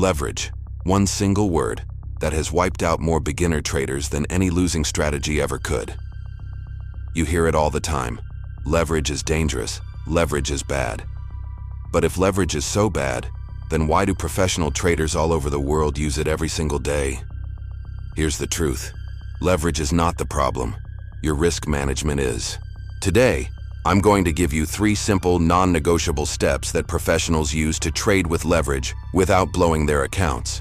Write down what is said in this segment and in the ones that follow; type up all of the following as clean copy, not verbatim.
Leverage. One single word that has wiped out more beginner traders than any losing strategy ever could. You hear it all the time. Leverage is dangerous. Leverage is bad. But if leverage is so bad, then why do professional traders all over the world use it every single day? Here's the truth. Leverage is not the problem. Your risk management is. Today, I'm going to give you 3 simple, non-negotiable steps that professionals use to trade with leverage without blowing their accounts.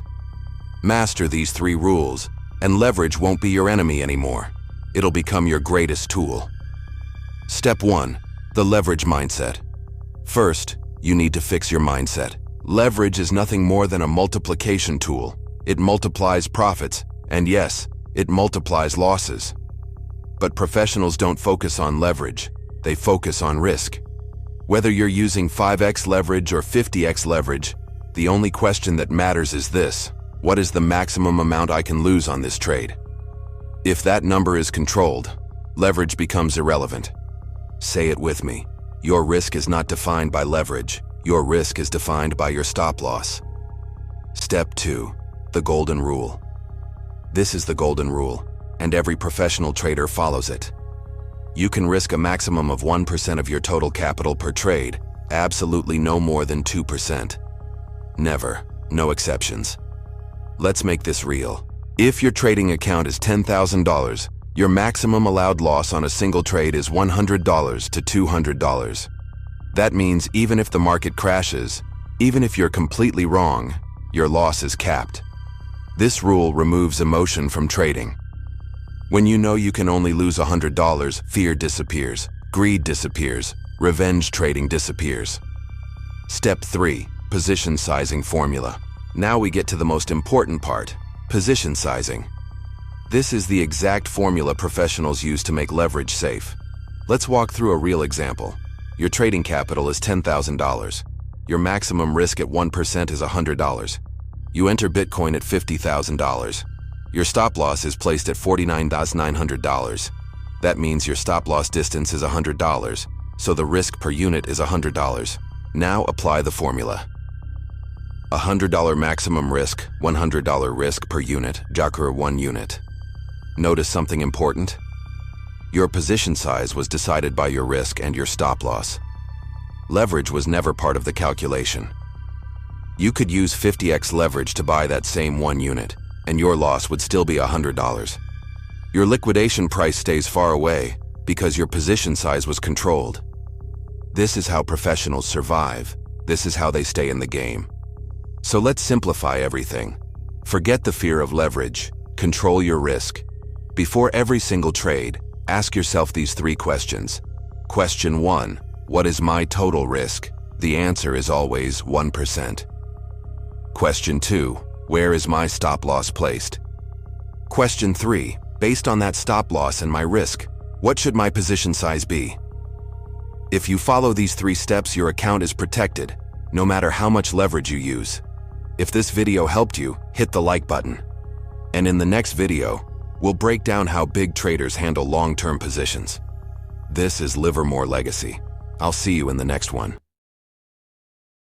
Master these 3 rules, and leverage won't be your enemy anymore. It'll become your greatest tool. Step 1. The leverage mindset. First, you need to fix your mindset. Leverage is nothing more than a multiplication tool. It multiplies profits, and yes, it multiplies losses. But professionals don't focus on leverage. They focus on risk. Whether you're using 5x leverage or 50x leverage, the only question that matters is this: what is the maximum amount I can lose on this trade? If that number is controlled, leverage becomes irrelevant. Say it with me. Your risk is not defined by leverage. Your risk is defined by your stop loss. Step 2. The golden rule. This is the golden rule, and every professional trader follows it. You can risk a maximum of 1% of your total capital per trade, absolutely no more than 2%. Never, no exceptions. Let's make this real. If your trading account is $10,000, your maximum allowed loss on a single trade is $100 to $200. That means even if the market crashes, even if you're completely wrong, your loss is capped. This rule removes emotion from trading. When you know you can only lose $100, fear disappears, greed disappears, revenge trading disappears. Step 3. Position sizing formula. Now we get to the most important part, position sizing. This is the exact formula professionals use to make leverage safe. Let's walk through a real example. Your trading capital is $10,000. Your maximum risk at 1% is $100. You enter Bitcoin at $50,000. Your stop loss is placed at $49,900. That means your stop loss distance is $100, so the risk per unit is $100. Now apply the formula. $100 maximum risk, $100 risk per unit, Jakura 1 unit. Notice something important? Your position size was decided by your risk and your stop loss. Leverage was never part of the calculation. You could use 50x leverage to buy that same 1 unit, and your loss would still be $100. Your liquidation price stays far away because your position size was controlled. This is how professionals survive. This is how they stay in the game. So let's simplify everything. Forget the fear of leverage. Control your risk. Before every single trade, ask yourself these 3 questions. Question 1. What is my total risk? The answer is always 1%. Question 2. Where is my stop loss placed? Question 3. Based on that stop loss and my risk, what should my position size be? If you follow these 3 steps, your account is protected, no matter how much leverage you use. If this video helped you, hit the like button. And in the next video, we'll break down how big traders handle long-term positions. This is Livermore Legacy. I'll see you in the next one.